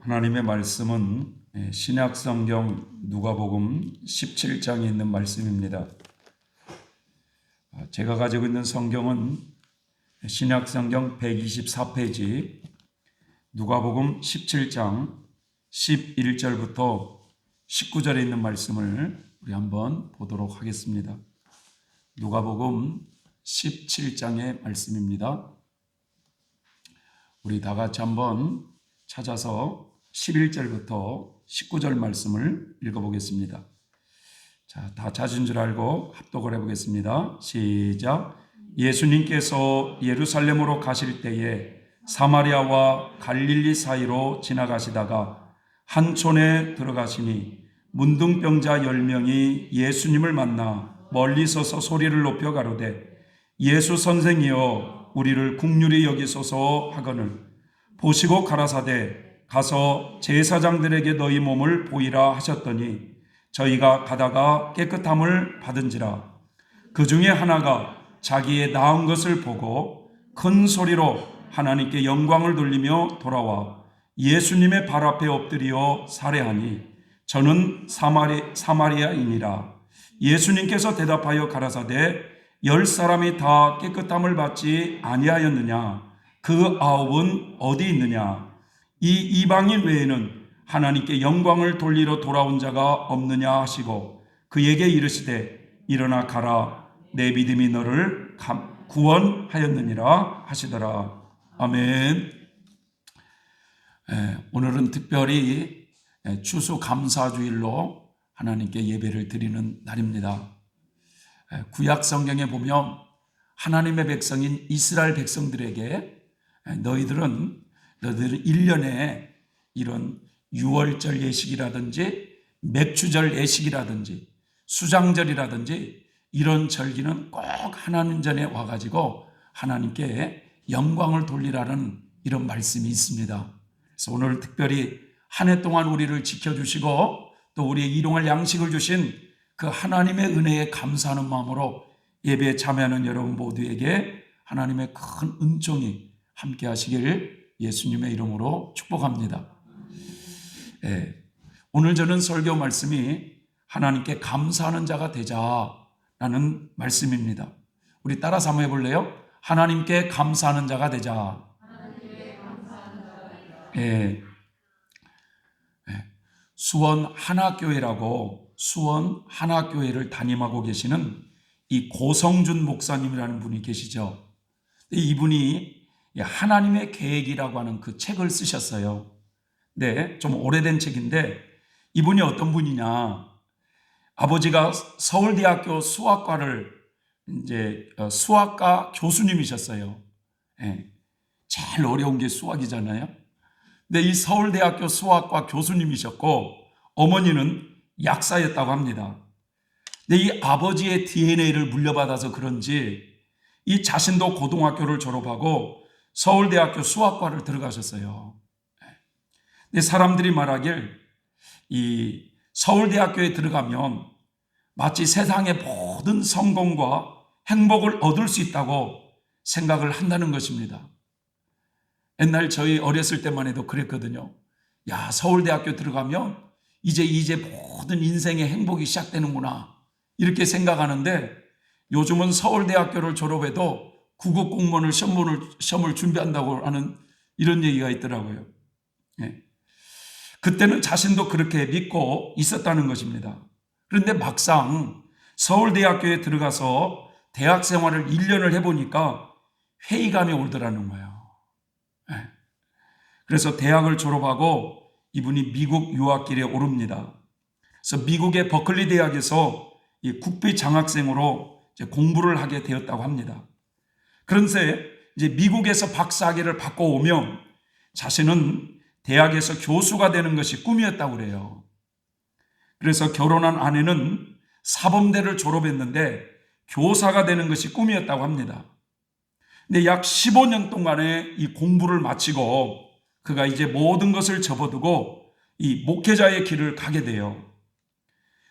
하나님의 말씀은 신약성경 누가복음 17장에 있는 말씀입니다. 제가 가지고 있는 성경은 신약성경 124페이지 누가복음 17장 11절부터 19절에 있는 말씀을 우리 한번 보도록 하겠습니다. 누가복음 17장의 말씀입니다. 우리 다 같이 한번 찾아서 11절부터 19절 말씀을 읽어보겠습니다. 자, 다 찾은 줄 알고 합독을 해보겠습니다. 시작. 예수님께서 예루살렘으로 가실 때에 사마리아와 갈릴리 사이로 지나가시다가 한 촌에 들어가시니 문둥병자 10명이 예수님을 만나 멀리 서서 소리를 높여 가로되 예수 선생이여 우리를 긍휼히 여기소서 하거늘 보시고 가라사대 가서 제사장들에게 너희 몸을 보이라 하셨더니 저희가 가다가 깨끗함을 받은지라. 그 중에 하나가 자기의 나은 것을 보고 큰 소리로 하나님께 영광을 돌리며 돌아와 예수님의 발 앞에 엎드려 살해하니 저는 사마리아인이라. 예수님께서 대답하여 가라사대 10사람이 다 깨끗함을 받지 아니하였느냐? 그 9은 어디 있느냐? 이 이방인 외에는 하나님께 영광을 돌리러 돌아온 자가 없느냐 하시고 그에게 이르시되 일어나 가라 내 믿음이 너를 구원하였느니라 하시더라. 아멘. 오늘은 특별히 추수감사주일로 하나님께 예배를 드리는 날입니다. 구약 성경에 보면 하나님의 백성인 이스라엘 백성들에게 너희들은 1년에 이런 유월절 예식이라든지 맥주절 예식이라든지 수장절이라든지 이런 절기는 꼭 하나님 전에 와가지고 하나님께 영광을 돌리라는 이런 말씀이 있습니다. 그래서 오늘 특별히 한 해 동안 우리를 지켜주시고 또 우리의 일용할 양식을 주신 그 하나님의 은혜에 감사하는 마음으로 예배에 참여하는 여러분 모두에게 하나님의 큰 은총이 함께 하시길 예수님의 이름으로 축복합니다. 오늘 저는 설교 말씀이 하나님께 감사하는 자가 되자라는 말씀입니다. 우리 따라서 한번 해볼래요? 하나님께 감사하는 자가 되자. 수원 한화교회라고 수원 한화교회를 담임하고 계시는 이 고성준 목사님이라는 분이 계시죠. 이분이 하나님의 계획이라고 하는 그 책을 쓰셨어요. 네, 좀 오래된 책인데 이분이 어떤 분이냐? 아버지가 서울대학교 수학과를 수학과 교수님이셨어요. 제일 어려운 게 수학이잖아요. 근데 이 서울대학교 수학과 교수님이셨고 어머니는 약사였다고 합니다. 근데 이 아버지의 DNA를 물려받아서 그런지 이 자신도 고등학교를 졸업하고 서울대학교 수학과를 들어가셨어요. 근데 사람들이 말하길 이 서울대학교에 들어가면 마치 세상의 모든 성공과 행복을 얻을 수 있다고 생각을 한다는 것입니다. 옛날 저희 어렸을 때만 해도 그랬거든요. 야, 서울대학교 들어가면 이제 모든 인생의 행복이 시작되는구나 이렇게 생각하는데 요즘은 서울대학교를 졸업해도 구급 공무원을 시험을 준비한다고 하는 이런 얘기가 있더라고요. 그때는 자신도 그렇게 믿고 있었다는 것입니다. 그런데 막상 서울대학교에 들어가서 대학 생활을 1년을 해보니까 회의감이 오더라는 거예요. 그래서 대학을 졸업하고 이분이 미국 유학길에 오릅니다. 그래서 미국의 버클리 대학에서 국비 장학생으로 공부를 하게 되었다고 합니다. 그런데 이제 미국에서 박사학위를 받고 오면 자신은 대학에서 교수가 되는 것이 꿈이었다고 그래요. 그래서 결혼한 아내는 사범대를 졸업했는데 교사가 되는 것이 꿈이었다고 합니다. 근데 약 15년 동안의 이 공부를 마치고 그가 이제 모든 것을 접어두고 이 목회자의 길을 가게 돼요.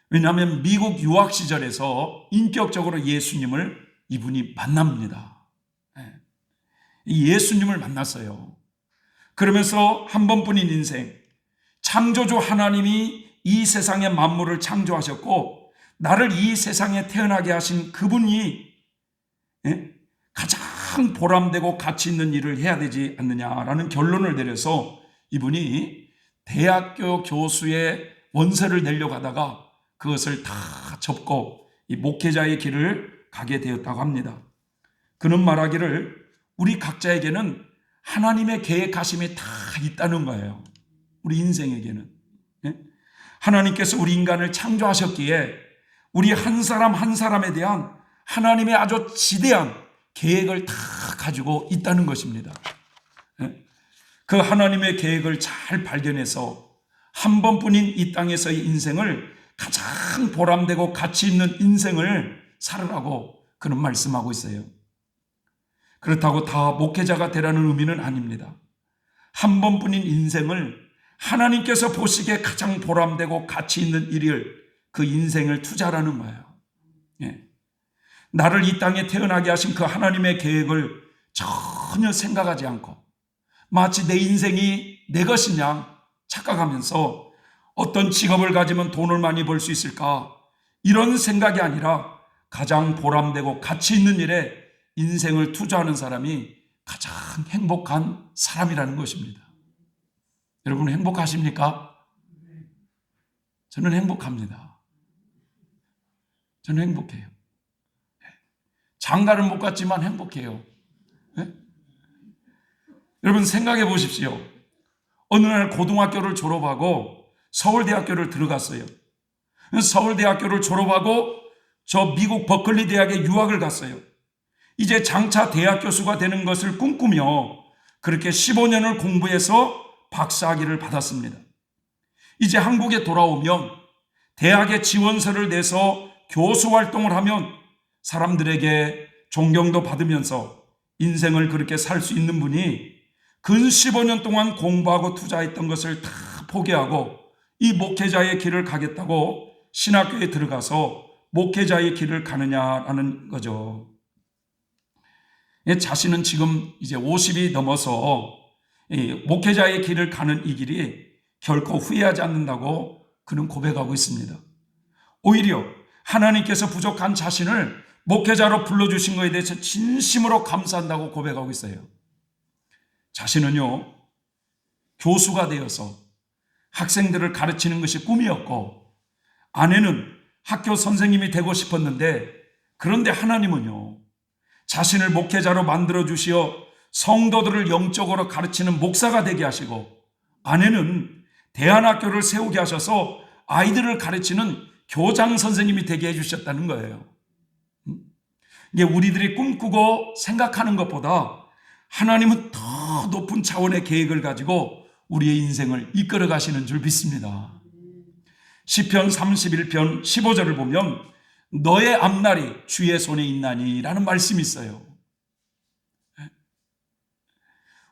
왜냐하면 미국 유학 시절에서 인격적으로 예수님을 이분이 만납니다. 예수님을 만났어요. 그러면서 한 번뿐인 인생, 창조주 하나님이 이 세상의 만물을 창조하셨고 나를 이 세상에 태어나게 하신 그분이 가장 보람되고 가치 있는 일을 해야 되지 않느냐라는 결론을 내려서 이분이 대학교 교수의 원서를 내려고 하다가 그것을 다 접고 이 목회자의 길을 가게 되었다고 합니다. 그는 말하기를 우리 각자에게는 하나님의 계획하심이 다 있다는 거예요. 우리 인생에게는. 하나님께서 우리 인간을 창조하셨기에 우리 한 사람 한 사람에 대한 하나님의 아주 지대한 계획을 다 가지고 있다는 것입니다. 그 하나님의 계획을 잘 발견해서 한 번뿐인 이 땅에서의 인생을 가장 보람되고 가치 있는 인생을 살으라고 그는 말씀하고 있어요. 그렇다고 다 목회자가 되라는 의미는 아닙니다. 한 번뿐인 인생을 하나님께서 보시기에 가장 보람되고 가치 있는 일을 그 인생을 투자라는 거예요. 나를 이 땅에 태어나게 하신 그 하나님의 계획을 전혀 생각하지 않고 마치 내 인생이 내 것이냐 착각하면서 어떤 직업을 가지면 돈을 많이 벌 수 있을까 이런 생각이 아니라 가장 보람되고 가치 있는 일에 인생을 투자하는 사람이 가장 행복한 사람이라는 것입니다. 여러분 행복하십니까? 저는 행복합니다. 저는 행복해요. 장가를 못 갔지만 행복해요. 여러분 생각해 보십시오. 어느 날 고등학교를 졸업하고 서울대학교를 들어갔어요. 서울대학교를 졸업하고 저 미국 버클리 대학에 유학을 갔어요. 이제 장차 대학 교수가 되는 것을 꿈꾸며 그렇게 15년을 공부해서 박사학위를 받았습니다. 이제 한국에 돌아오면 대학에 지원서를 내서 교수 활동을 하면 사람들에게 존경도 받으면서 인생을 그렇게 살 수 있는 분이 근 15년 동안 공부하고 투자했던 것을 다 포기하고 이 목회자의 길을 가겠다고 신학교에 들어가서 목회자의 길을 가느냐라는 거죠. 자신은 지금 이제 50이 넘어서 목회자의 길을 가는 이 길이 결코 후회하지 않는다고 그는 고백하고 있습니다. 오히려 하나님께서 부족한 자신을 목회자로 불러주신 것에 대해서 진심으로 감사한다고 고백하고 있어요. 자신은요, 교수가 되어서 학생들을 가르치는 것이 꿈이었고 아내는 학교 선생님이 되고 싶었는데 그런데 하나님은요, 자신을 목회자로 만들어 주시어 성도들을 영적으로 가르치는 목사가 되게 하시고 아내는 대안학교를 세우게 하셔서 아이들을 가르치는 교장 선생님이 되게 해주셨다는 거예요. 이게 우리들이 꿈꾸고 생각하는 것보다 하나님은 더 높은 차원의 계획을 가지고 우리의 인생을 이끌어 가시는 줄 믿습니다. 시편 31편 15절을 보면 너의 앞날이 주의 손에 있나니 라는 말씀이 있어요.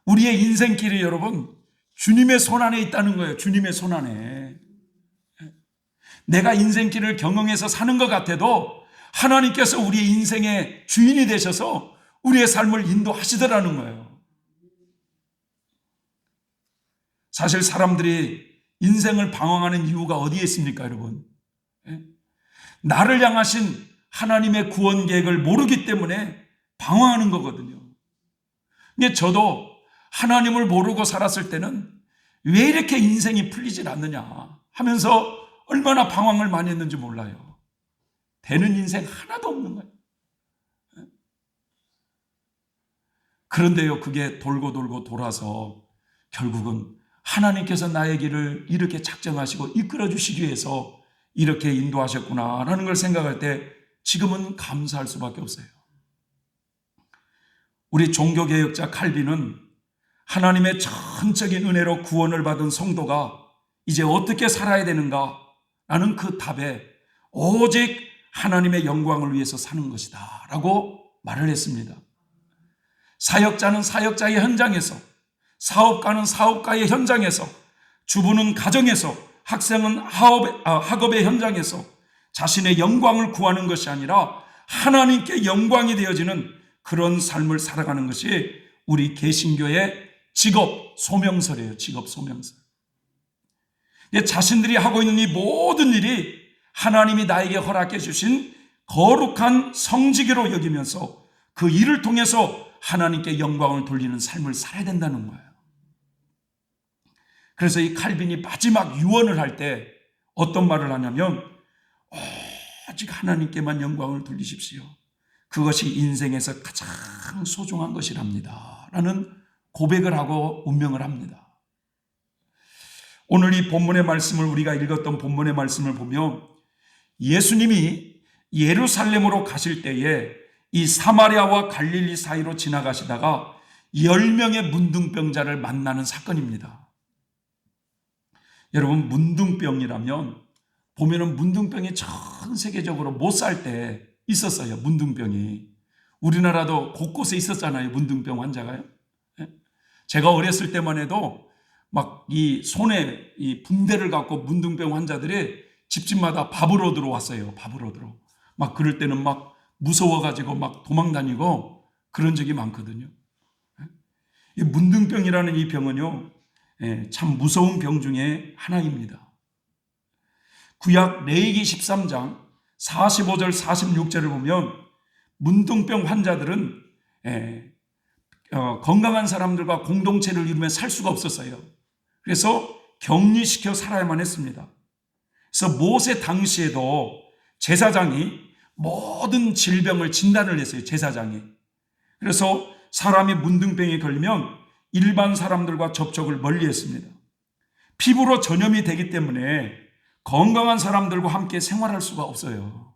우리의 인생길이 여러분 주님의 손 안에 있다는 거예요. 주님의 손 안에. 내가 인생길을 경영해서 사는 것 같아도 하나님께서 우리의 인생의 주인이 되셔서 우리의 삶을 인도하시더라는 거예요. 사실 사람들이 인생을 방황하는 이유가 어디에 있습니까, 여러분? 나를 향하신 하나님의 구원 계획을 모르기 때문에 방황하는 거거든요. 근데 저도 하나님을 모르고 살았을 때는 왜 이렇게 인생이 풀리질 않느냐 하면서 얼마나 방황을 많이 했는지 몰라요. 되는 인생 하나도 없는 거예요. 그런데요, 그게 돌고 돌고 돌아서 결국은 하나님께서 나의 길을 이렇게 작정하시고 이끌어 주시기 위해서 이렇게 인도하셨구나라는 걸 생각할 때 지금은 감사할 수밖에 없어요. 우리 종교개혁자 칼빈은 하나님의 전적인 은혜로 구원을 받은 성도가 이제 어떻게 살아야 되는가 라는 그 답에 오직 하나님의 영광을 위해서 사는 것이다 라고 말을 했습니다. 사역자는 사역자의 현장에서, 사업가는 사업가의 현장에서, 주부는 가정에서, 학생은 학업의 현장에서 자신의 영광을 구하는 것이 아니라 하나님께 영광이 되어지는 그런 삶을 살아가는 것이 우리 개신교의 직업 소명서래요. 직업 소명서. 자신들이 하고 있는 이 모든 일이 하나님이 나에게 허락해 주신 거룩한 성직으로 여기면서 그 일을 통해서 하나님께 영광을 돌리는 삶을 살아야 된다는 거예요. 그래서 이 칼빈이 마지막 유언을 할 때 어떤 말을 하냐면 오직 하나님께만 영광을 돌리십시오. 그것이 인생에서 가장 소중한 것이랍니다. 라는 고백을 하고 운명을 합니다. 오늘 이 본문의 말씀을 우리가 읽었던 본문의 말씀을 보면 예수님이 예루살렘으로 가실 때에 이 사마리아와 갈릴리 사이로 지나가시다가 10명의 문둥병자를 만나는 사건입니다. 여러분, 문둥병이라면 보면은 문둥병이 전 세계적으로 못 살 때 있었어요. 문둥병이. 우리나라도 곳곳에 있었잖아요. 문둥병 환자가요. 제가 어렸을 때만 해도 막 이 손에 이 붕대를 갖고 문둥병 환자들이 집집마다 밥으로 들어왔어요. 밥으로 들어. 막 그럴 때는 막 무서워가지고 막 도망 다니고 그런 적이 많거든요. 이 문둥병이라는 이 병은요, 참 무서운 병 중에 하나입니다. 구약 레위기 13장 45절 46절을 보면 문둥병 환자들은 건강한 사람들과 공동체를 이루며 살 수가 없었어요. 그래서 격리시켜 살아야만 했습니다. 그래서 모세 당시에도 제사장이 모든 질병을 진단을 했어요. 제사장이. 그래서 사람이 문둥병에 걸리면 일반 사람들과 접촉을 멀리했습니다. 피부로 전염이 되기 때문에 건강한 사람들과 함께 생활할 수가 없어요.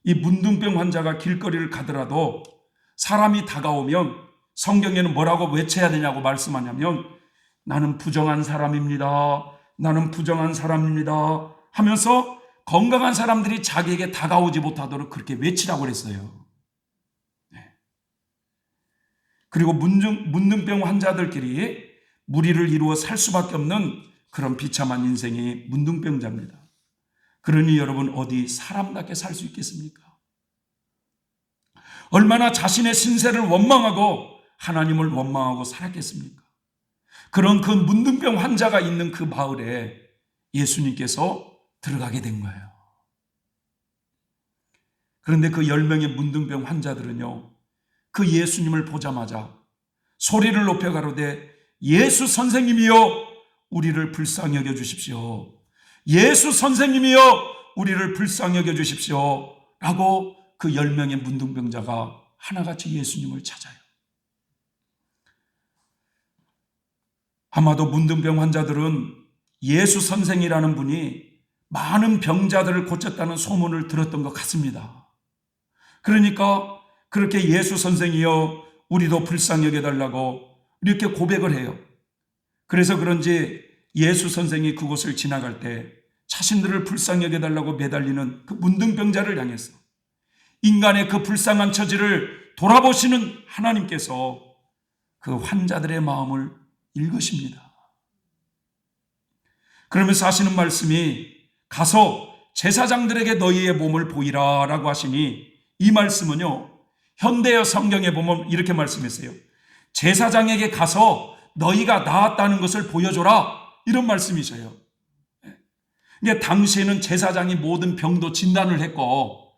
이 문둥병 환자가 길거리를 가더라도 사람이 다가오면 성경에는 뭐라고 외쳐야 되냐고 말씀하냐면 나는 부정한 사람입니다. 나는 부정한 사람입니다. 하면서 건강한 사람들이 자기에게 다가오지 못하도록 그렇게 외치라고 그랬어요. 그리고 문둥병 환자들끼리 무리를 이루어 살 수밖에 없는 그런 비참한 인생이 문둥병자입니다. 그러니 여러분 어디 사람답게 살 수 있겠습니까? 얼마나 자신의 신세를 원망하고 하나님을 원망하고 살았겠습니까? 그런 그 문둥병 환자가 있는 그 마을에 예수님께서 들어가게 된 거예요. 그런데 그 10명의 문둥병 환자들은요, 그 예수님을 보자마자 소리를 높여 가로되 예수 선생님이여 우리를 불쌍히 여겨 주십시오. 예수 선생님이여 우리를 불쌍히 여겨 주십시오. 라고 그 10명의 문둥병자가 하나같이 예수님을 찾아요. 아마도 문둥병 환자들은 예수 선생이라는 분이 많은 병자들을 고쳤다는 소문을 들었던 것 같습니다. 그러니까 그렇게 예수 선생이여 우리도 불쌍히 여겨달라고 이렇게 고백을 해요. 그래서 그런지 예수 선생이 그곳을 지나갈 때 자신들을 불쌍히 여겨달라고 매달리는 그 문둥병자를 향해서 인간의 그 불쌍한 처지를 돌아보시는 하나님께서 그 환자들의 마음을 읽으십니다. 그러면서 하시는 말씀이 가서 제사장들에게 너희의 몸을 보이라 라고 하시니 이 말씀은요, 현대어 성경에 보면 이렇게 말씀했어요. 제사장에게 가서 너희가 나았다는 것을 보여줘라 이런 말씀이셔요. 그러니까 당시에는 제사장이 모든 병도 진단을 했고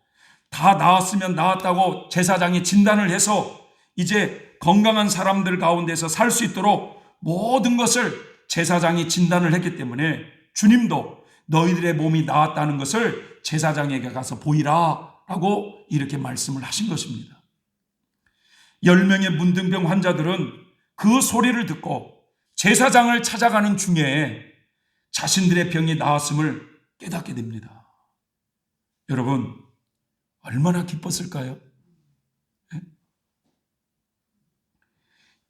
다 나았으면 나았다고 제사장이 진단을 해서 이제 건강한 사람들 가운데서 살 수 있도록 모든 것을 제사장이 진단을 했기 때문에 주님도 너희들의 몸이 나았다는 것을 제사장에게 가서 보이라 라고 이렇게 말씀을 하신 것입니다. 10명의 문둥병 환자들은 그 소리를 듣고 제사장을 찾아가는 중에 자신들의 병이 나았음을 깨닫게 됩니다. 여러분 얼마나 기뻤을까요?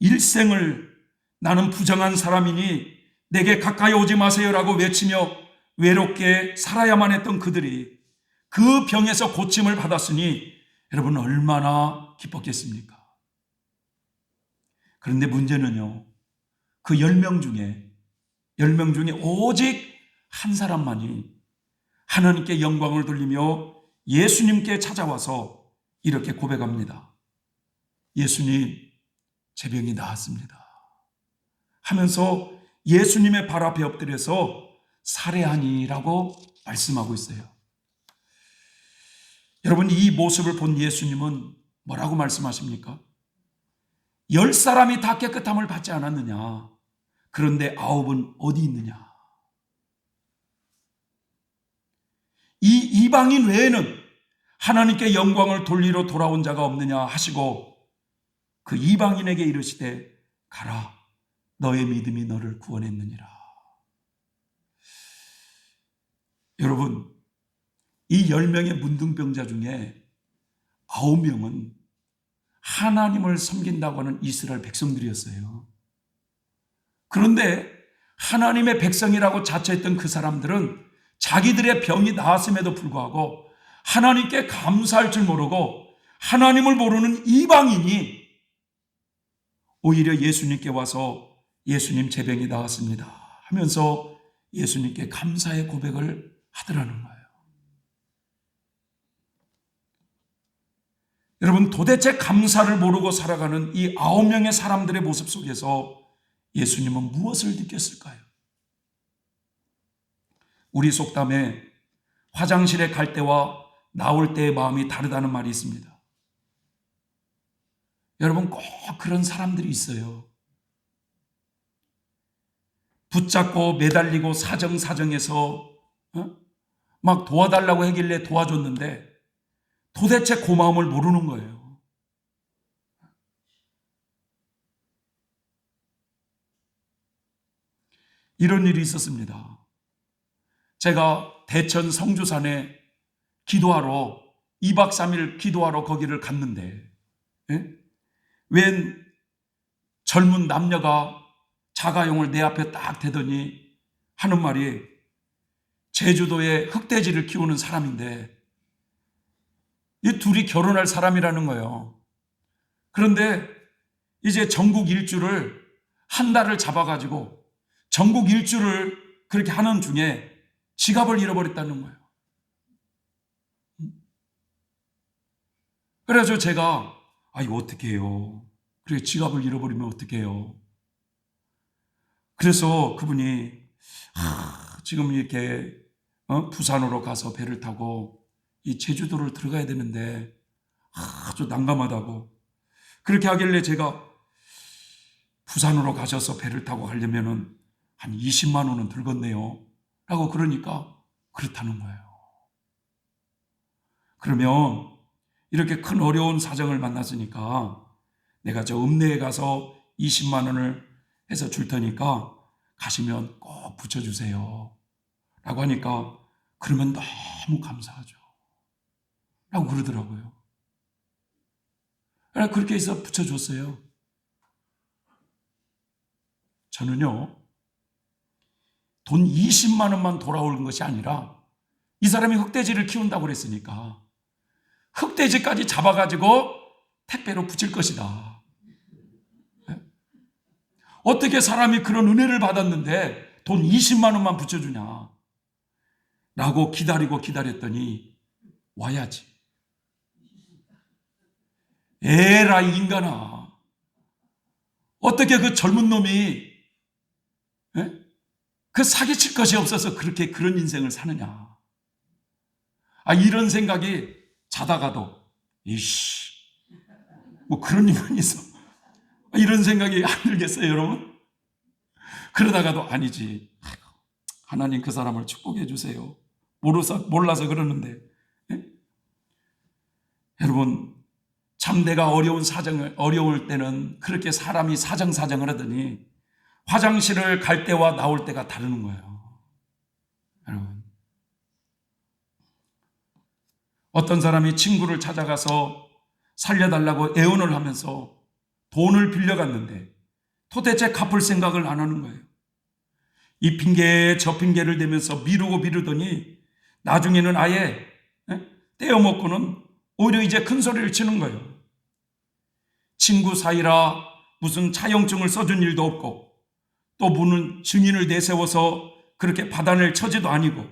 일생을 나는 부정한 사람이니 내게 가까이 오지 마세요라고 외치며 외롭게 살아야만 했던 그들이 그 병에서 고침을 받았으니 여러분 얼마나 기뻤겠습니까? 그런데 문제는요, 그 10명 중에 오직 한 사람만이 하나님께 영광을 돌리며 예수님께 찾아와서 이렇게 고백합니다. 예수님, 제 병이 나았습니다 하면서 예수님의 발 앞에 엎드려서 살해하니라고 말씀하고 있어요. 여러분, 이 모습을 본 예수님은 뭐라고 말씀하십니까? 10사람이 다 깨끗함을 받지 않았느냐? 그런데 9은 어디 있느냐? 이 이방인 외에는 하나님께 영광을 돌리러 돌아온 자가 없느냐 하시고 그 이방인에게 이르시되 가라, 너의 믿음이 너를 구원했느니라. 여러분, 이 10명의 문둥병자 중에 9명은 하나님을 섬긴다고 하는 이스라엘 백성들이었어요. 그런데 하나님의 백성이라고 자처했던 그 사람들은 자기들의 병이 나았음에도 불구하고 하나님께 감사할 줄 모르고 하나님을 모르는 이방인이 오히려 예수님께 와서 예수님 제 병이 나았습니다 하면서 예수님께 감사의 고백을 하더라는 거예요. 여러분, 도대체 감사를 모르고 살아가는 이 9명의 사람들의 모습 속에서 예수님은 무엇을 느꼈을까요? 우리 속담에 화장실에 갈 때와 나올 때의 마음이 다르다는 말이 있습니다. 여러분, 꼭 그런 사람들이 있어요. 붙잡고 매달리고 사정사정해서 막 도와달라고 하길래 도와줬는데 도대체 고마움을 모르는 거예요. 이런 일이 있었습니다. 제가 대천 성주산에 기도하러 2박 3일 기도하러 거기를 갔는데 웬 젊은 남녀가 자가용을 내 앞에 딱 대더니 하는 말이 제주도에 흑돼지를 키우는 사람인데 이 둘이 결혼할 사람이라는 거예요. 그런데 이제 전국 일주를 한 달을 잡아가지고 전국 일주를 그렇게 하는 중에 지갑을 잃어버렸다는 거예요. 그래서 제가 이거 어떻게 해요? 그래, 지갑을 잃어버리면 어떻게 해요? 그래서 그분이 지금 이렇게 부산으로 가서 배를 타고 이 제주도를 들어가야 되는데 아주 난감하다고 그렇게 하길래 제가 부산으로 가셔서 배를 타고 가려면은 한 20만 원은 들겠네요 라고 그러니까 그렇다는 거예요. 그러면 이렇게 큰 어려운 사정을 만났으니까 내가 저 읍내에 가서 20만 원을 해서 줄 테니까 가시면 꼭 붙여주세요 라고 하니까 그러면 너무 감사하죠 라고 그러더라고요. 그렇게 해서 붙여줬어요. 저는요, 돈 20만 원만 돌아오는 것이 아니라 이 사람이 흑돼지를 키운다고 그랬으니까 흑돼지까지 잡아가지고 택배로 붙일 것이다. 어떻게 사람이 그런 은혜를 받았는데 돈 20만 원만 붙여주냐 라고 기다렸더니 와야지. 에라 이 인간아, 어떻게 그 젊은 놈이 그 사기칠 것이 없어서 그렇게 그런 인생을 사느냐. 이런 생각이 자다가도 이씨 뭐 그런 인간이 있어 이런 생각이 안 들겠어요 여러분? 그러다가도 아니지, 하나님 그 사람을 축복해 주세요, 몰라서 그러는데 여러분, 참내가 어려울 때는 그렇게 사람이 사정사정을 하더니 화장실을 갈 때와 나올 때가 다르는 거예요. 여러분, 어떤 사람이 친구를 찾아가서 살려달라고 애원을 하면서 돈을 빌려갔는데 도대체 갚을 생각을 안 하는 거예요. 이 핑계 저 핑계를 대면서 미루더니 나중에는 아예 떼어먹고는 오히려 이제 큰 소리를 치는 거예요. 친구 사이라 무슨 차용증을 써준 일도 없고 또 무슨 증인을 내세워서 그렇게 받아낼 처지도 아니고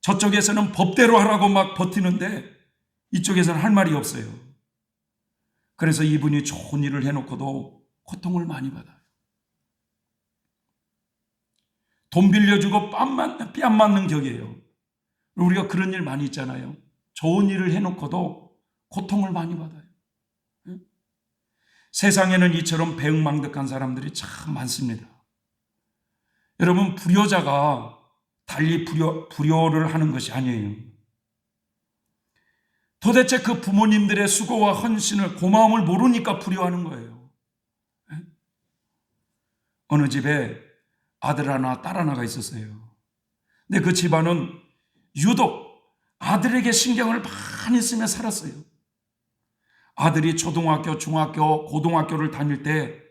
저쪽에서는 법대로 하라고 막 버티는데 이쪽에서는 할 말이 없어요. 그래서 이분이 좋은 일을 해놓고도 고통을 많이 받아요. 돈 빌려주고 뺨 맞는 격이에요. 우리가 그런 일 많이 있잖아요. 좋은 일을 해놓고도 고통을 많이 받아요. 세상에는 이처럼 배은망덕한 사람들이 참 많습니다. 여러분, 불효자가 달리 불효를 하는 것이 아니에요. 도대체 그 부모님들의 수고와 헌신을, 고마움을 모르니까 불효하는 거예요. 어느 집에 아들 하나, 딸 하나가 있었어요. 근데 그 집안은 유독 아들에게 신경을 많이 쓰며 살았어요. 아들이 초등학교, 중학교, 고등학교를 다닐 때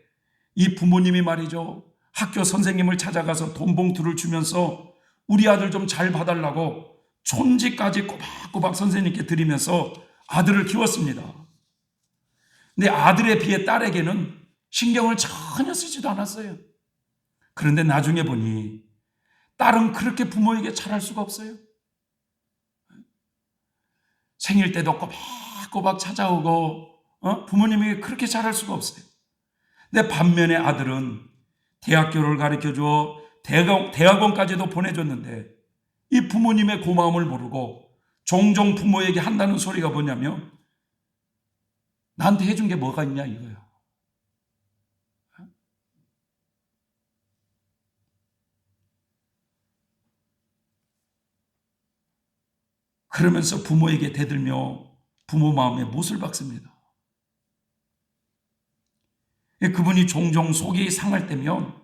이 부모님이 말이죠, 학교 선생님을 찾아가서 돈 봉투를 주면서 우리 아들 좀 잘 봐달라고 촌지까지 꼬박꼬박 선생님께 드리면서 아들을 키웠습니다. 근데 아들에 비해 딸에게는 신경을 전혀 쓰지도 않았어요. 그런데 나중에 보니 딸은 그렇게 부모에게 잘할 수가 없어요. 생일 때도 꼬박꼬박 찾아오고 부모님에게 그렇게 잘할 수가 없어요. 근데 반면에 아들은 대학교를 가르쳐줘 대학원까지도 보내줬는데 이 부모님의 고마움을 모르고 종종 부모에게 한다는 소리가 뭐냐면 나한테 해준 게 뭐가 있냐 이거예요. 그러면서 부모에게 대들며 부모 마음에 못을 박습니다. 그분이 종종 속이 상할 때면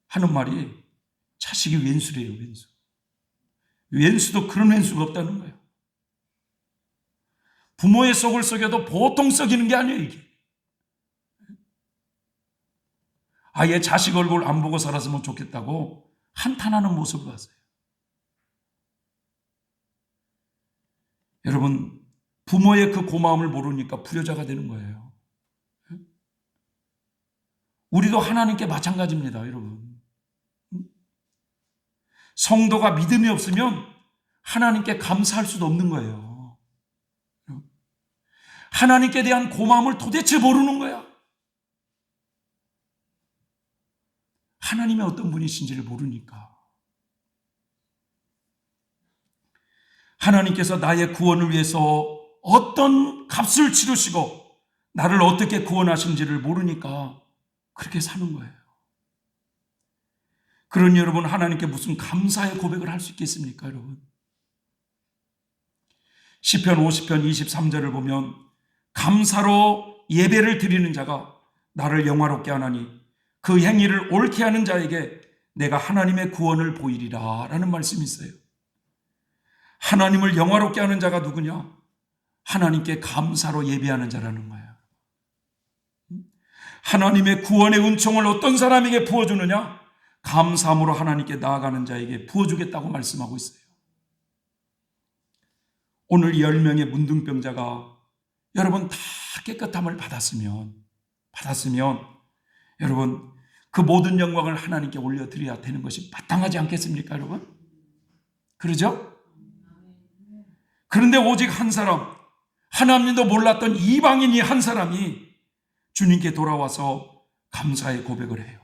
하는 말이 자식이 왼수래요, 왼수. 왼수도 그런 왼수가 없다는 거예요. 부모의 속을 썩여도 보통 썩이는 게 아니에요, 이게. 아예 자식 얼굴 안 보고 살았으면 좋겠다고 한탄하는 모습을 봤어요. 여러분, 부모의 그 고마움을 모르니까 불효자가 되는 거예요. 우리도 하나님께 마찬가지입니다, 여러분. 성도가 믿음이 없으면 하나님께 감사할 수도 없는 거예요. 하나님께 대한 고마움을 도대체 모르는 거야. 하나님이 어떤 분이신지를 모르니까. 하나님께서 나의 구원을 위해서 어떤 값을 치르시고 나를 어떻게 구원하신지를 모르니까 그렇게 사는 거예요. 그러니 여러분, 하나님께 무슨 감사의 고백을 할 수 있겠습니까, 여러분? 시편 50편 23절을 보면 감사로 예배를 드리는 자가 나를 영화롭게 하나니 그 행위를 옳게 하는 자에게 내가 하나님의 구원을 보이리라 라는 말씀이 있어요. 하나님을 영화롭게 하는 자가 누구냐? 하나님께 감사로 예배하는 자라는 거예요. 하나님의 구원의 은총을 어떤 사람에게 부어주느냐? 감사함으로 하나님께 나아가는 자에게 부어주겠다고 말씀하고 있어요. 오늘 10명의 문둥병자가 여러분 다 깨끗함을 받았으면 여러분 그 모든 영광을 하나님께 올려드려야 되는 것이 마땅하지 않겠습니까, 여러분? 그러죠? 그런데 오직 한 사람, 하나님도 몰랐던 이방인이 한 사람이 주님께 돌아와서 감사의 고백을 해요.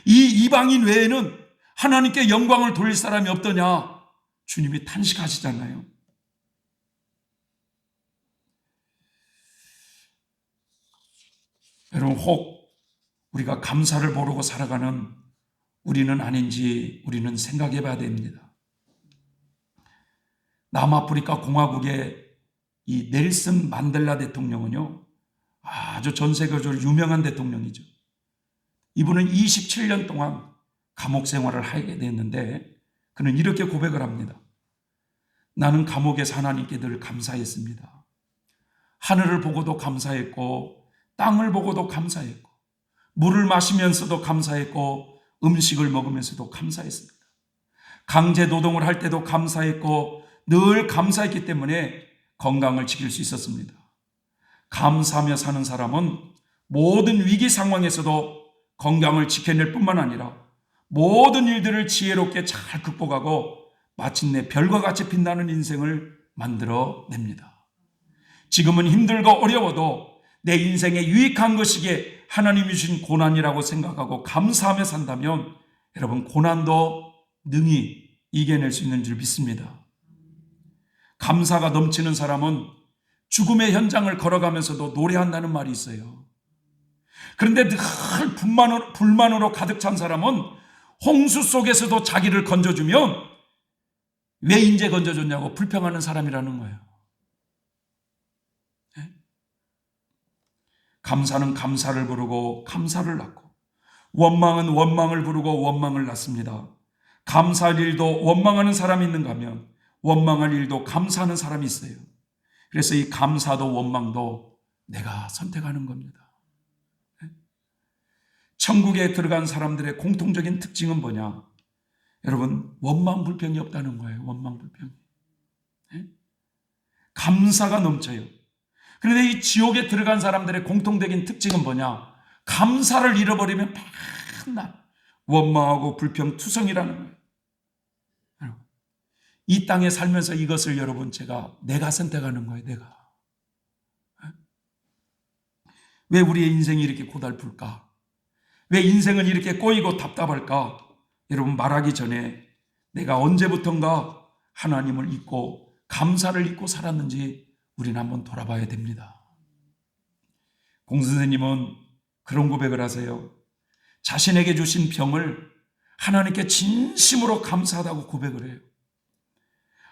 이 이방인 외에는 하나님께 영광을 돌릴 사람이 없더냐? 주님이 탄식하시잖아요. 여러분, 혹 우리가 감사를 모르고 살아가는 우리는 아닌지 우리는 생각해 봐야 됩니다. 남아프리카 공화국의 이 넬슨 만델라 대통령은요, 아주 전 세계적으로 유명한 대통령이죠. 이분은 27년 동안 감옥 생활을 하게 됐는데 그는 이렇게 고백을 합니다. 나는 감옥에서 하나님께 늘 감사했습니다. 하늘을 보고도 감사했고 땅을 보고도 감사했고 물을 마시면서도 감사했고 음식을 먹으면서도 감사했습니다. 강제 노동을 할 때도 감사했고 늘 감사했기 때문에 건강을 지킬 수 있었습니다. 감사하며 사는 사람은 모든 위기 상황에서도 건강을 지켜낼 뿐만 아니라 모든 일들을 지혜롭게 잘 극복하고 마침내 별과 같이 빛나는 인생을 만들어냅니다. 지금은 힘들고 어려워도 내 인생에 유익한 것이기에 하나님이 주신 고난이라고 생각하고 감사하며 산다면 여러분, 고난도 능히 이겨낼 수 있는 줄 믿습니다. 감사가 넘치는 사람은 죽음의 현장을 걸어가면서도 노래한다는 말이 있어요. 그런데 늘 불만으로 가득 찬 사람은 홍수 속에서도 자기를 건져주면 왜 인제 건져줬냐고 불평하는 사람이라는 거예요. 감사는 감사를 부르고 감사를 낳고, 원망은 원망을 부르고 원망을 낳습니다. 감사할 일도 원망하는 사람이 있는가 하면 원망할 일도 감사하는 사람이 있어요. 그래서 이 감사도 원망도 내가 선택하는 겁니다. 천국에 들어간 사람들의 공통적인 특징은 뭐냐? 여러분, 원망 불평이 없다는 거예요. 원망 불평이. 감사가 넘쳐요. 그런데 이 지옥에 들어간 사람들의 공통적인 특징은 뭐냐? 감사를 잃어버리면 맨날 원망하고 불평투성이라는 거예요. 여러분, 이 땅에 살면서 이것을 여러분, 내가 선택하는 거예요. 내가. 왜 우리의 인생이 이렇게 고달플까? 왜 인생은 이렇게 꼬이고 답답할까? 여러분, 말하기 전에 내가 언제부턴가 하나님을 잊고 감사를 잊고 살았는지 우리는 한번 돌아봐야 됩니다. 공선생님은 그런 고백을 하세요. 자신에게 주신 병을 하나님께 진심으로 감사하다고 고백을 해요.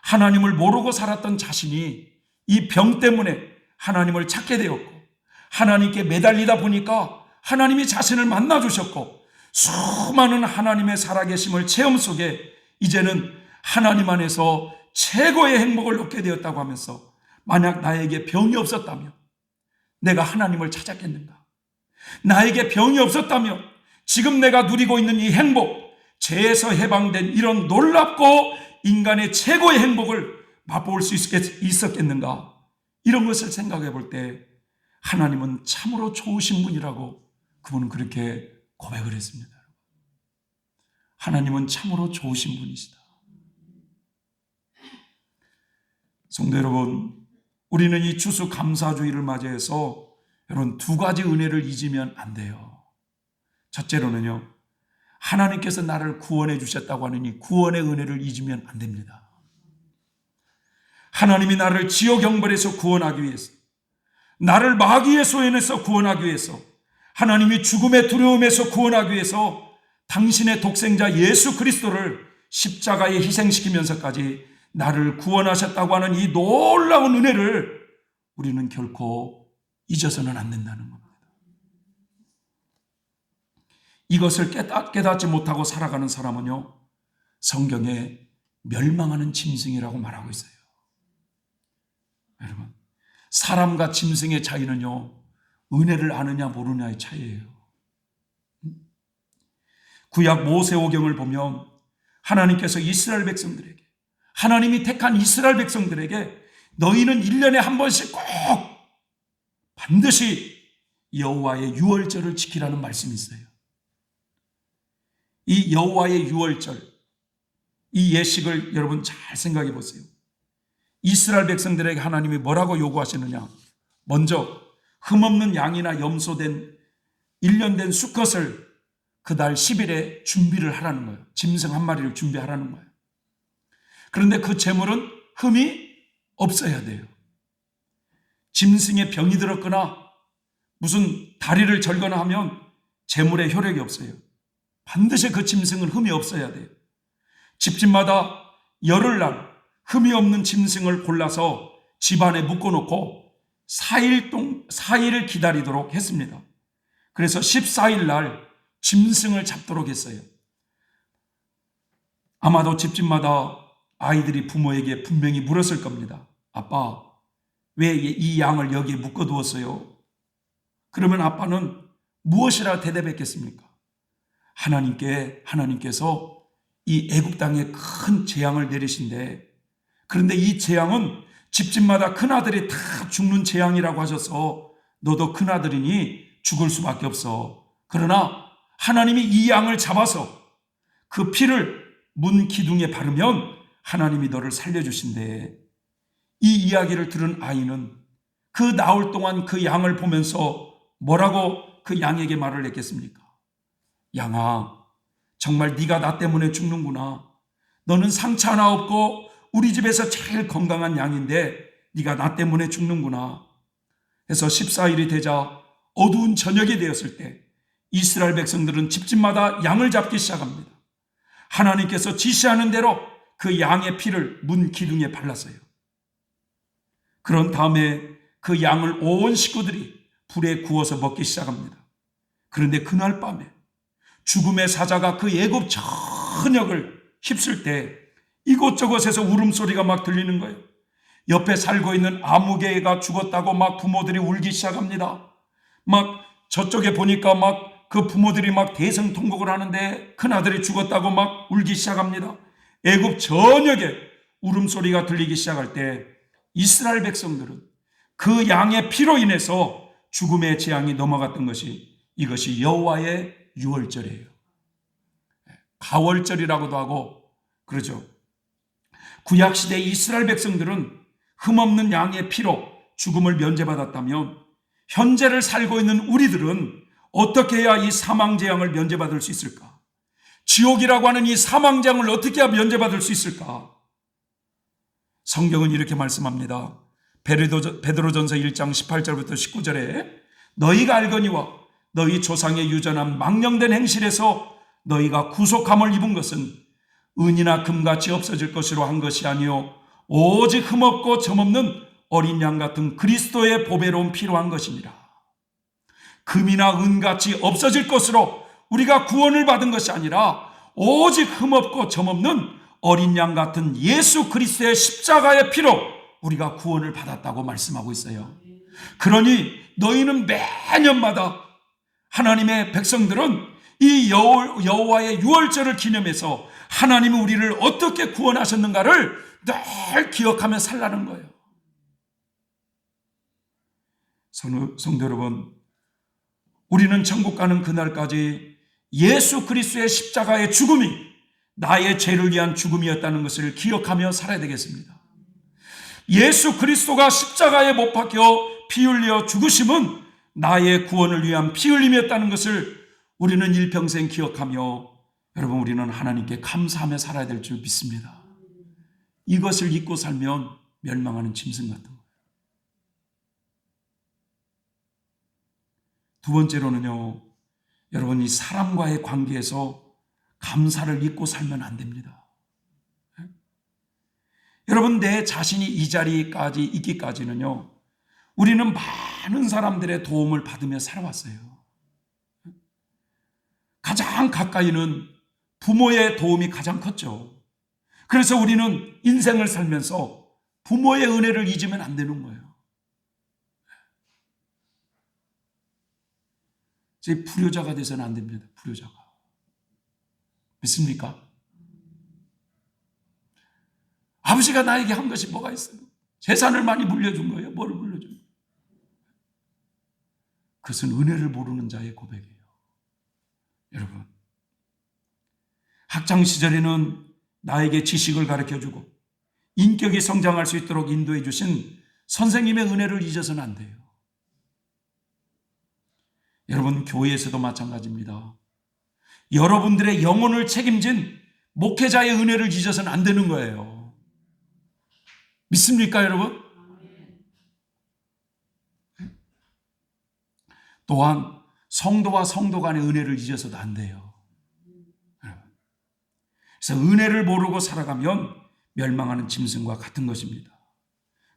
하나님을 모르고 살았던 자신이 이 병 때문에 하나님을 찾게 되었고, 하나님께 매달리다 보니까 하나님이 자신을 만나주셨고, 수많은 하나님의 살아계심을 체험 속에 이제는 하나님 안에서 최고의 행복을 얻게 되었다고 하면서, 만약 나에게 병이 없었다면 내가 하나님을 찾았겠는가? 나에게 병이 없었다면 지금 내가 누리고 있는 이 행복, 죄에서 해방된 이런 놀랍고 인간의 최고의 행복을 맛볼 수 있었겠는가? 이런 것을 생각해 볼 때 하나님은 참으로 좋으신 분이라고 그분은 그렇게 고백을 했습니다. 하나님은 참으로 좋으신 분이시다. 성도 여러분, 우리는 이 추수감사주의를 맞이해서 여러분, 두 가지 은혜를 잊으면 안 돼요. 첫째로는요, 하나님께서 나를 구원해 주셨다고 하는 이 구원의 은혜를 잊으면 안 됩니다. 하나님이 나를 지옥 형벌에서 구원하기 위해서, 나를 마귀의 소현에서 구원하기 위해서, 하나님이 죽음의 두려움에서 구원하기 위해서 당신의 독생자 예수 그리스도를 십자가에 희생시키면서까지 나를 구원하셨다고 하는 이 놀라운 은혜를 우리는 결코 잊어서는 안 된다는 겁니다. 이것을 깨닫지 못하고 살아가는 사람은요, 성경에 멸망하는 짐승이라고 말하고 있어요. 여러분, 사람과 짐승의 차이는요, 은혜를 아느냐 모르냐의 차이예요. 구약 모세오경을 보면 하나님께서 이스라엘 백성들에게, 하나님이 택한 이스라엘 백성들에게 너희는 1년에 한 번씩 꼭 반드시 여호와의 유월절을 지키라는 말씀이 있어요. 이 여호와의 유월절, 이 예식을 여러분 잘 생각해 보세요. 이스라엘 백성들에게 하나님이 뭐라고 요구하시느냐? 먼저 흠없는 양이나 염소된 1년 된 수컷을 그달 10일에 준비를 하라는 거예요. 짐승 한 마리를 준비하라는 거예요. 그런데 그 제물은 흠이 없어야 돼요. 짐승에 병이 들었거나 무슨 다리를 절거나 하면 제물에 효력이 없어요. 반드시 그 짐승은 흠이 없어야 돼요. 집집마다 열흘날 흠이 없는 짐승을 골라서 집안에 묶어놓고 4일을 기다리도록 했습니다. 그래서 14일 날 짐승을 잡도록 했어요. 아마도 집집마다 아이들이 부모에게 분명히 물었을 겁니다. 아빠, 왜 이 양을 여기에 묶어두었어요? 그러면 아빠는 무엇이라 대답했겠습니까? 하나님께서 이 애굽 땅에 큰 재앙을 내리신데, 그런데 이 재앙은 집집마다 큰아들이 다 죽는 재앙이라고 하셔서 너도 큰아들이니 죽을 수밖에 없어. 그러나 하나님이 이 양을 잡아서 그 피를 문 기둥에 바르면 하나님이 너를 살려주신대. 이 이야기를 들은 아이는 그 나흘 동안 그 양을 보면서 뭐라고 그 양에게 말을 했겠습니까? 양아, 정말 네가 나 때문에 죽는구나. 너는 상처 하나 없고 우리 집에서 제일 건강한 양인데 네가 나 때문에 죽는구나. 해서 14일이 되자 어두운 저녁이 되었을 때 이스라엘 백성들은 집집마다 양을 잡기 시작합니다. 하나님께서 지시하는 대로 그 양의 피를 문 기둥에 발랐어요. 그런 다음에 그 양을 온 식구들이 불에 구워서 먹기 시작합니다. 그런데 그날 밤에 죽음의 사자가 그 애굽 전역을 휩쓸 때 이곳저곳에서 울음소리가 막 들리는 거예요. 옆에 살고 있는 아무개가 죽었다고 막 부모들이 울기 시작합니다. 막 저쪽에 보니까 막 그 부모들이 막 대성통곡을 하는데 큰아들이 죽었다고 막 울기 시작합니다. 애굽 전역에 울음소리가 들리기 시작할 때 이스라엘 백성들은 그 양의 피로 인해서 죽음의 재앙이 넘어갔던 것이 이것이 여호와의 유월절이에요. 가월절이라고도 하고 그러죠. 구약시대 이스라엘 백성들은 흠없는 양의 피로 죽음을 면제받았다면 현재를 살고 있는 우리들은 어떻게 해야 이 사망재앙을 면제받을 수 있을까? 지옥이라고 하는 이 사망재앙을 어떻게 해야 면제받을 수 있을까? 성경은 이렇게 말씀합니다. 베드로전서 1장 18절부터 19절에 너희가 알거니와 너희 조상의 유전한 망령된 행실에서 너희가 구속함을 입은 것은 은이나 금같이 없어질 것으로 한 것이 아니요 오직 흠없고 점없는 어린 양 같은 그리스도의 보배로운 피로 한 것이니라. 금이나 은같이 없어질 것으로 우리가 구원을 받은 것이 아니라 오직 흠없고 점없는 어린 양 같은 예수 그리스도의 십자가의 피로 우리가 구원을 받았다고 말씀하고 있어요. 그러니 너희는 매년마다 하나님의 백성들은 이 여호와의 유월절을 기념해서 하나님이 우리를 어떻게 구원하셨는가를 늘 기억하며 살라는 거예요. 성도 여러분, 우리는 천국 가는 그날까지 예수 그리스도의 십자가의 죽음이 나의 죄를 위한 죽음이었다는 것을 기억하며 살아야 되겠습니다. 예수 그리스도가 십자가에 못 박혀 피 흘려 죽으심은 나의 구원을 위한 피 흘림이었다는 것을 우리는 일평생 기억하며 여러분 우리는 하나님께 감사하며 살아야 될 줄 믿습니다. 이것을 잊고 살면 멸망하는 짐승 같은 거예요. 두 번째로는요, 여러분 이 사람과의 관계에서 감사를 잊고 살면 안 됩니다. 여러분 내 자신이 이 자리까지 있기까지는요, 우리는 많은 사람들의 도움을 받으며 살아왔어요. 가장 가까이는 부모의 도움이 가장 컸죠. 그래서 우리는 인생을 살면서 부모의 은혜를 잊으면 안 되는 거예요. 제 불효자가 돼서는 안 됩니다. 불효자가. 믿습니까? 아버지가 나에게 한 것이 뭐가 있어요? 재산을 많이 물려준 거예요. 뭐를 물려준 거예요? 그것은 은혜를 모르는 자의 고백이에요. 여러분, 학창시절에는 나에게 지식을 가르쳐주고 인격이 성장할 수 있도록 인도해 주신 선생님의 은혜를 잊어서는 안 돼요. 여러분, 교회에서도 마찬가지입니다. 여러분들의 영혼을 책임진 목회자의 은혜를 잊어서는 안 되는 거예요. 믿습니까, 여러분? 또한 성도와 성도 간의 은혜를 잊어서도 안 돼요. 그래서 은혜를 모르고 살아가면 멸망하는 짐승과 같은 것입니다.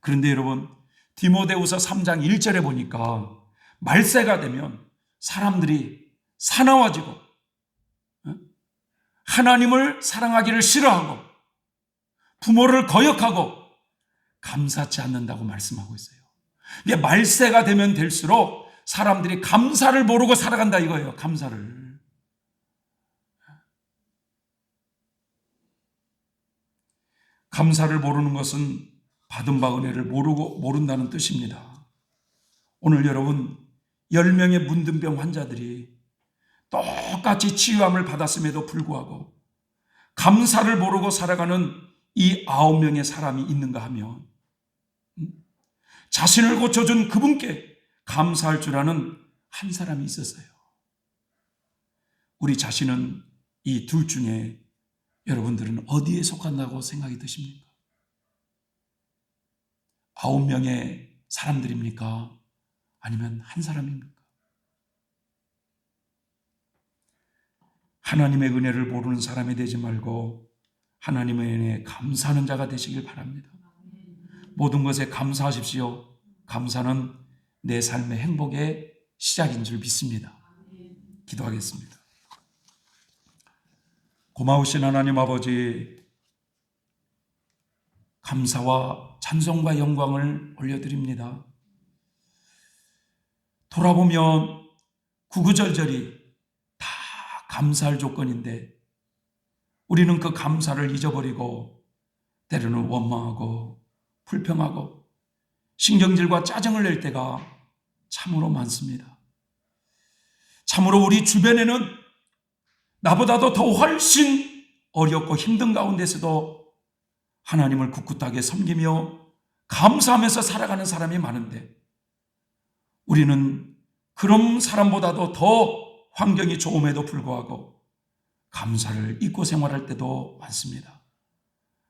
그런데 여러분, 디모데후서 3장 1절에 보니까 말세가 되면 사람들이 사나워지고 하나님을 사랑하기를 싫어하고 부모를 거역하고 감사치 않는다고 말씀하고 있어요. 이게 말세가 되면 될수록 사람들이 감사를 모르고 살아간다 이거예요. 감사를. 감사를 모르는 것은 받은 바 은혜를 모른다는 뜻입니다. 오늘 여러분 10명의 문둥병 환자들이 똑같이 치유함을 받았음에도 불구하고 감사를 모르고 살아가는 이 9명의 사람이 있는가 하면 자신을 고쳐준 그분께 감사할 줄 아는 한 사람이 있었어요. 우리 자신은 이 둘 중에 여러분들은 어디에 속한다고 생각이 드십니까? 9명의 사람들입니까? 아니면 한 사람입니까? 하나님의 은혜를 모르는 사람이 되지 말고 하나님의 은혜에 감사하는 자가 되시길 바랍니다. 모든 것에 감사하십시오. 감사는 내 삶의 행복의 시작인 줄 믿습니다. 기도하겠습니다. 고마우신 하나님 아버지, 감사와 찬송과 영광을 올려드립니다. 돌아보면 구구절절이 다 감사할 조건인데 우리는 그 감사를 잊어버리고 때로는 원망하고 불평하고 신경질과 짜증을 낼 때가 참으로 많습니다. 참으로 우리 주변에는 나보다도 더 훨씬 어렵고 힘든 가운데서도 하나님을 굳굳하게 섬기며 감사하면서 살아가는 사람이 많은데 우리는 그런 사람보다도 더 환경이 좋음에도 불구하고 감사를 잊고 생활할 때도 많습니다.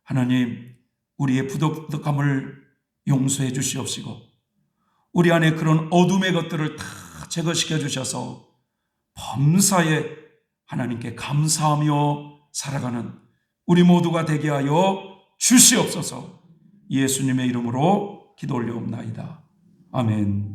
하나님, 우리의 부덕함을 용서해 주시옵시고 우리 안에 그런 어둠의 것들을 다 제거시켜 주셔서 범사에 하나님께 감사하며 살아가는 우리 모두가 되게 하여 주시옵소서. 예수님의 이름으로 기도 올려옵나이다. 아멘.